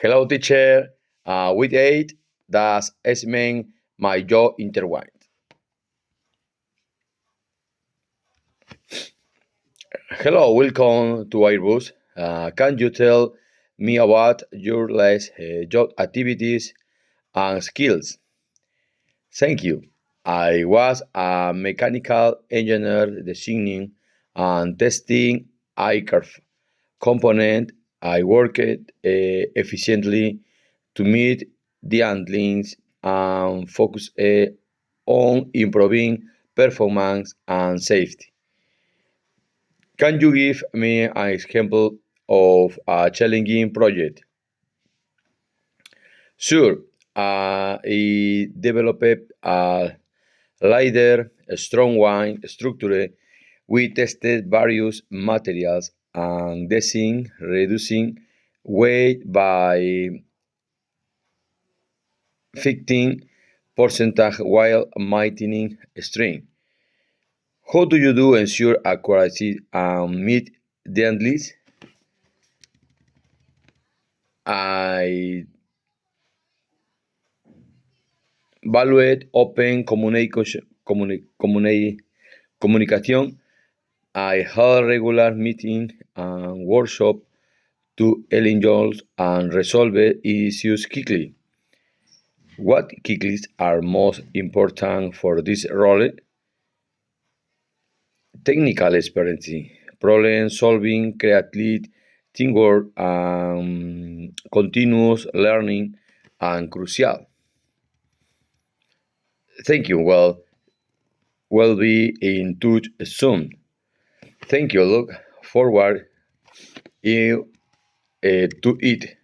Hello, teacher. With 8, das es mein yo intertwined. Hello, welcome to Airbus. Can you tell me about your last job activities and skills? Thank you. I was a mechanical engineer designing and testing aircraft component. I worked efficiently to meet deadlines and focus on improving performance and safety. Can you give me an example of a challenging project? Sure. I developed a lighter, strong wine structure. We tested various materials and design reducing weight by 15% while maintaining strength. How do you do ensure accuracy and meet deadlines? I evaluate open communication. I held regular meetings and workshops to enjoy and resolve issues quickly. What skills are most important for this role? Technical experience, problem solving, creative teamwork, continuous learning, and crucial. Thank you. Well, we'll be in touch soon. Thank you. Look forward to it.